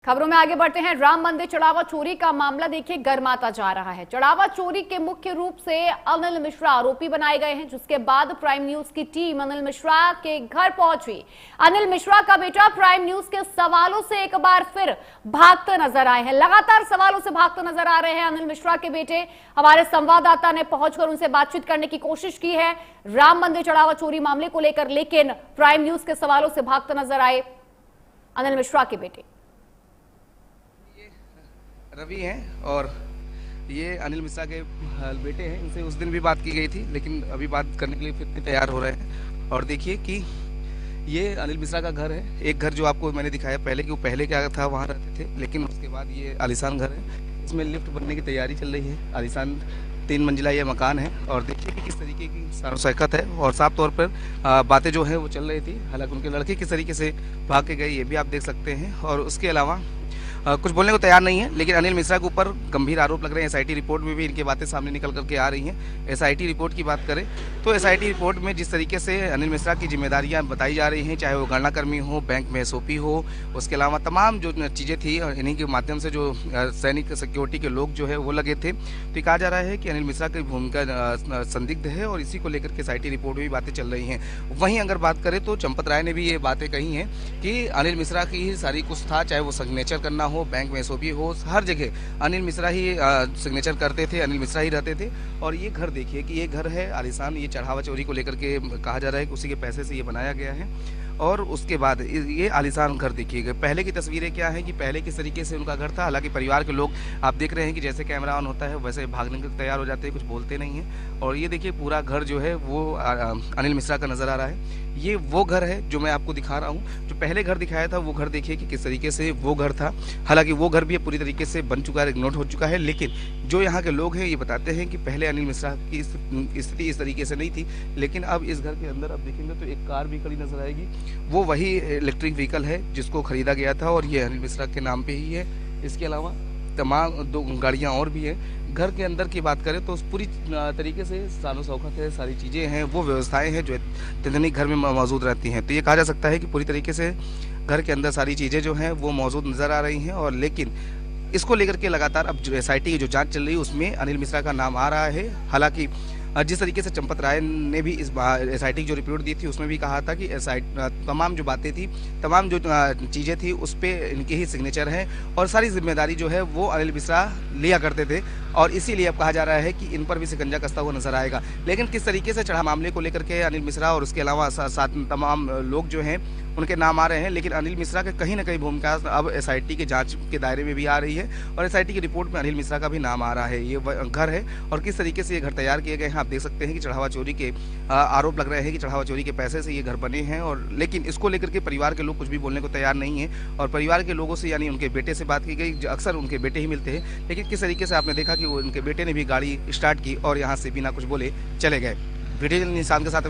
खबरों में आगे बढ़ते हैं। राम मंदिर चढ़ावा चोरी का मामला देखिए गर्माता जा रहा है। चढ़ावा चोरी के मुख्य रूप से अनिल मिश्रा आरोपी बनाए गए हैं, जिसके बाद प्राइम न्यूज की टीम अनिल मिश्रा के घर पहुंची। अनिल मिश्रा का बेटा प्राइम न्यूज के सवालों से एक बार फिर भागते नजर आए हैं। लगातार सवालों से भागते नजर आ रहे हैं अनिल मिश्रा के बेटे। हमारे संवाददाता ने पहुंचकर उनसे बातचीत करने की कोशिश की है राम मंदिर चढ़ावा चोरी मामले को लेकर, लेकिन प्राइम न्यूज के सवालों से भागते नजर आए अनिल मिश्रा के बेटे। रवि हैं और ये अनिल मिश्रा के बेटे हैं। इनसे उस दिन भी बात की गई थी, लेकिन अभी बात करने के लिए फिर से तैयार हो रहे हैं। और देखिए कि ये अनिल मिश्रा का घर है। एक घर जो आपको मैंने दिखाया पहले कि वो पहले क्या था वहाँ रहते थे, लेकिन उसके बाद ये आलीशान घर है। इसमें लिफ्ट बनने की तैयारी चल रही है। आलीशान 3 मंजिला ये मकान है और देखिए कि किस तरीके की सानोशैकत है और साफ तौर पर बातें जो है वो चल रही थी। हालांकि उनके लड़के किस तरीके से भाग के गए ये भी आप देख सकते हैं। और उसके अलावा कुछ बोलने को तैयार नहीं है, लेकिन अनिल मिश्रा के ऊपर गंभीर आरोप लग रहे हैं। एसआईटी रिपोर्ट में भी इनकी बातें सामने निकल करके आ रही हैं। एसआईटी रिपोर्ट की बात करें तो एसआईटी रिपोर्ट में जिस तरीके से अनिल मिश्रा की जिम्मेदारियां बताई जा रही हैं, चाहे वो गणनाकर्मी हो, बैंक में एसओपी हो, उसके अलावा तमाम जो चीज़ें थी इन्हीं के माध्यम से जो सैनिक सिक्योरिटी के लोग जो है वो लगे थे। तो ये कहा जा रहा है कि अनिल मिश्रा की भूमिका संदिग्ध है और इसी को लेकर के एसआईटी रिपोर्ट में भी बातें चल रही हैं। वहीं अगर बात करें तो चंपत राय ने भी ये बातें कही हैं कि अनिल मिश्रा की ही सारी कुछ था, चाहे वो सिग्नेचर करना हो, बैंक में एसओपी हो, हर जगह अनिल मिश्रा ही सिग्नेचर करते थे, अनिल मिश्रा ही रहते थे। और ये घर देखिए कि ये घर है आलीशान, ये चढ़ावा चोरी को लेकर के कहा जा रहा है कि उसी के पैसे से ये बनाया गया है। और उसके बाद ये आलीशान घर देखिएगा। पहले की तस्वीरें क्या है कि पहले किस तरीके से उनका घर था। हालांकि परिवार के लोग आप देख रहे हैं कि जैसे कैमरा ऑन होता है वैसे भागने के तैयार हो जाते हैं, कुछ बोलते नहीं हैं। और ये देखिए पूरा घर जो है वो अनिल मिश्रा का नज़र आ रहा है। ये वो घर है जो मैं आपको दिखा रहा हूँ। जो पहले घर दिखाया था वो घर देखिए कि किस तरीके से वो घर था। हालांकि वो घर भी पूरी तरीके से बन चुका है, इग्नोर हो चुका है। लेकिन जो यहाँ के लोग हैं ये बताते हैं कि पहले अनिल मिश्रा की स्थिति इस तरीके से नहीं थी, लेकिन अब इस घर के अंदर आप देखेंगे तो एक कार भी खड़ी नजर आएगी। वो वही इलेक्ट्रिक व्हीकल है जिसको खरीदा गया था और ये अनिल मिश्रा के नाम पे ही है। इसके अलावा तमाम 2 गाड़ियाँ और भी हैं। घर के अंदर की बात करें तो पूरी तरीके से सानो शौकत है, सारी चीज़ें हैं, वो व्यवस्थाएं हैं जो तिंदनी घर में मौजूद रहती हैं। तो ये कहा जा सकता है कि पूरी तरीके से घर के अंदर सारी चीज़ें जो हैं वो मौजूद नज़र आ रही हैं। और लेकिन इसको लेकर के लगातार अब जो एसआईटी की जो जांच चल रही है उसमें अनिल मिश्रा का नाम आ रहा है। हालांकि जिस तरीके से चंपत राय ने भी इस एसआईटी की जो रिपोर्ट दी थी उसमें भी कहा था कि तमाम जो बातें थी, तमाम जो चीज़ें थी उस पर इनके ही सिग्नेचर हैं और सारी जिम्मेदारी जो है वो अनिल मिश्रा लिया करते थे। और इसीलिए अब कहा जा रहा है कि इन पर भी शिकंजा कसता हुआ नजर आएगा। लेकिन किस तरीके से चढ़ा मामले को लेकर के अनिल मिश्रा और उसके अलावा साथ तमाम लोग जो हैं उनके नाम आ रहे हैं, लेकिन अनिल मिश्रा के कहीं ना कहीं भूमिका अब एसआईटी के जांच के दायरे में भी आ रही है और एसआईटी की रिपोर्ट में अनिल मिश्रा का भी नाम आ रहा है। ये घर है और किस तरीके से ये घर तैयार किए गए हैं आप देख सकते हैं कि चढ़ावा चोरी के आरोप लग रहे हैं कि चढ़ावा चोरी के पैसे से ये घर बने हैं। और लेकिन इसको लेकर के परिवार के लोग कुछ भी बोलने को तैयार नहीं है। और परिवार के लोगों से यानी उनके बेटे से बात की गई, अक्सर उनके बेटे ही मिलते हैं, लेकिन किस तरीके से आपने देखा कि वो उनके बेटे ने भी गाड़ी स्टार्ट की और यहाँ से बिना कुछ बोले चले गए। वीडियो निशान के साथ